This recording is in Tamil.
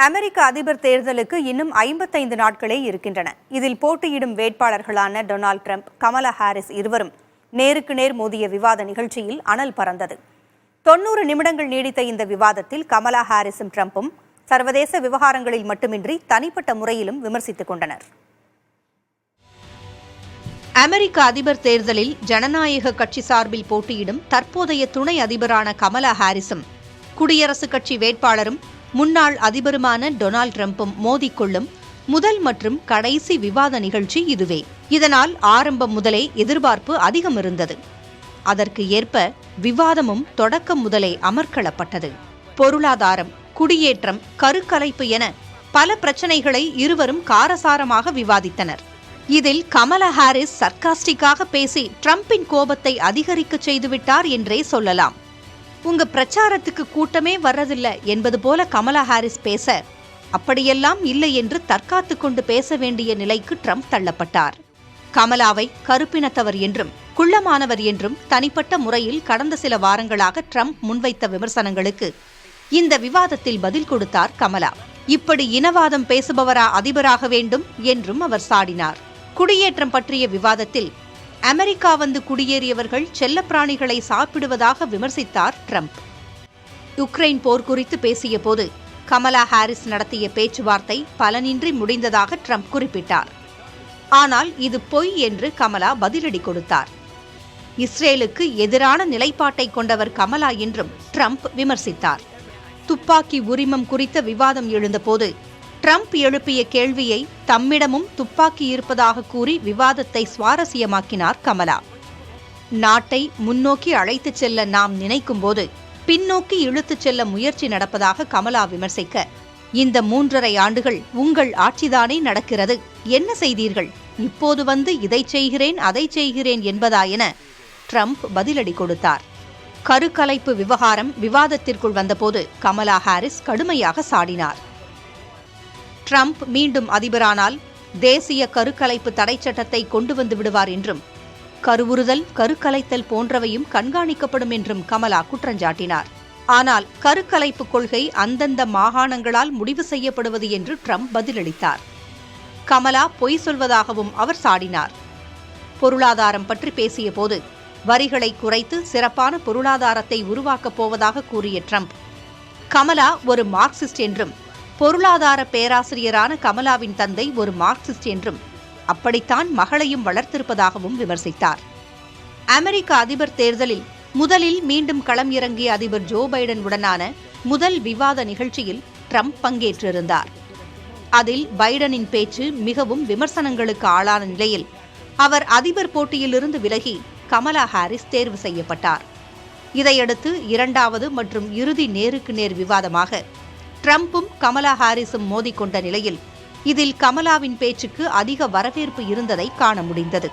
அமெரிக்க அதிபர் தேர்தலுக்கு இன்னும் 55 நாட்களே இருக்கின்றன. இதில் போட்டியிடும் வேட்பாளர்களான டொனால்ட் ட்ரம்ப், கமலா ஹாரிஸ் இருவரும் நேருக்கு நேர் மோதிய விவாத நிகழ்ச்சியில் அனல் பறந்தது. 90 நிமிடங்கள் நீடித்த இந்த விவாதத்தில் கமலா ஹாரிஸும் ட்ரம்பும் சர்வதேச விவகாரங்களில் மட்டுமின்றி தனிப்பட்ட முறையிலும் விமர்சித்துக் கொண்டனர். அமெரிக்க அதிபர் தேர்தலில் ஜனநாயக கட்சி சார்பில் போட்டியிடும் தற்போதைய துணை அதிபரான கமலா ஹாரிஸும் குடியரசுக் கட்சி வேட்பாளரும் முன்னாள் அதிபருமான டொனால்ட் ட்ரம்பும் மோதிக்கொள்ளும் முதல் மற்றும் கடைசி விவாத நிகழ்ச்சி இதுவே. இதனால் ஆரம்பம் முதலே எதிர்பார்ப்பு அதிகம் இருந்தது. அதற்கு ஏற்ப விவாதமும் தொடக்கம் முதலே அமர்க்களப்பட்டது. பொருளாதாரம், குடியேற்றம், கருக்கலைப்பு என பல பிரச்சனைகளை இருவரும் காரசாரமாக விவாதித்தனர். இதில் கமலா ஹாரிஸ் சர்க்காஸ்டிக்காக பேசி ட்ரம்பின் கோபத்தை அதிகரிக்க செய்துவிட்டார் என்றே சொல்லலாம். உங்க பிரச்சாரத்துக்கு கூட்டமே வர்றதில்லை என்பது போல கமலா ஹாரிஸ் பேச, அப்படியெல்லாம் இல்லை என்று தற்காத்து கொண்டு பேச வேண்டிய நிலைக்கு ட்ரம்ப் தள்ளப்பட்டார். கமலாவை கருப்பினத்தவர் என்றும் குள்ளமானவர் என்றும் தனிப்பட்ட முறையில் கடந்த சில வாரங்களாக ட்ரம்ப் முன்வைத்த விமர்சனங்களுக்கு இந்த விவாதத்தில் பதில் கொடுத்தார் கமலா. இப்படி இனவாதம் பேசுபவரா அதிபராக வேண்டும் என்றும் அவர் சாடினார். குடியேற்றம் பற்றிய விவாதத்தில் அமெரிக்கா வந்து குடியேறியவர்கள் செல்லப்பிராணிகளை சாப்பிடுவதாக விமர்சித்தார் ட்ரம்ப். யுக்ரைன் போர் குறித்து பேசிய போது கமலா ஹாரிஸ் நடத்திய பேச்சுவார்த்தை பலனின்றி முடிந்ததாக ட்ரம்ப் குறிப்பிட்டார். ஆனால் இது பொய் என்று கமலா பதிலடி கொடுத்தார். இஸ்ரேலுக்கு எதிரான நிலைப்பாட்டை கொண்டவர் கமலா என்றும் ட்ரம்ப் விமர்சித்தார். துப்பாக்கி உரிமம் குறித்த விவாதம் எழுந்தபோது ட்ரம்ப் எழுப்பிய கேள்வியை தம்மிடமும் துப்பாக்கி இருப்பதாக கூறி விவாதத்தை சுவாரஸ்யமாக்கினார் கமலா. நாட்டை முன்னோக்கி அழைத்துச் செல்ல நாம் நினைக்கும் போது பின்னோக்கி இழுத்துச் செல்ல முயற்சி நடப்பதாக கமலா விமர்சிக்க, இந்த 3.5 ஆண்டுகள் உங்கள் ஆட்சிதானே நடக்கிறது, என்ன செய்தீர்கள், இப்போது வந்து இதை செய்கிறேன் அதை செய்கிறேன் என்பதா என ட்ரம்ப் பதிலடி கொடுத்தார். கருக்கலைப்பு விவகாரம் விவாதத்திற்குள் வந்தபோது கமலா ஹாரிஸ் கடுமையாக சாடினார். ட்ரம்ப் மீண்டும் அதிபரானால் தேசிய கருக்கலைப்பு தடை சட்டத்தை கொண்டு வந்து விடுவார் என்றும், கருவுறுதல், கருக்கலைத்தல் போன்றவையும் கண்காணிக்கப்படும் என்றும் கமலா குற்றஞ்சாட்டினார். ஆனால் கருக்கலைப்பு கொள்கை அந்தந்த மாகாணங்களால் முடிவு செய்யப்படுவது என்று ட்ரம்ப் பதிலளித்தார். கமலா பொய் சொல்வதாகவும் அவர் சாடினார். பொருளாதாரம் பற்றி பேசிய போது வரிகளை குறைத்து சிறப்பான பொருளாதாரத்தை உருவாக்கப் போவதாக கூறிய ட்ரம்ப், கமலா ஒரு மார்க்சிஸ்ட் என்றும், பொருளாதார பேராசிரியரான கமலாவின் தந்தை ஒரு மார்க்சிஸ்ட் என்றும், அப்படித்தான் மகளையும் வளர்த்திருப்பதாகவும் விமர்சித்தார். அமெரிக்க அதிபர் தேர்தலில் முதலில் மீண்டும் களம் இறங்கிய அதிபர் ஜோ பைடன் உடனான முதல் விவாத நிகழ்ச்சியில் ட்ரம்ப் பங்கேற்றிருந்தார். அதில் பைடனின் பேச்சு மிகவும் விமர்சனங்களுக்கு ஆளான நிலையில் அவர் அதிபர் போட்டியிலிருந்து விலகி கமலா ஹாரிஸ் தேர்வு செய்யப்பட்டார். இதையடுத்து 2வது மற்றும் இறுதி நேருக்கு நேர் விவாதமாக ட்ரம்பும் கமலா ஹாரிஸும் மோதிக்கொண்ட நிலையில் இதில் கமலாவின் பேச்சுக்கு அதிக வரவேற்பு இருந்ததை காண முடிந்தது.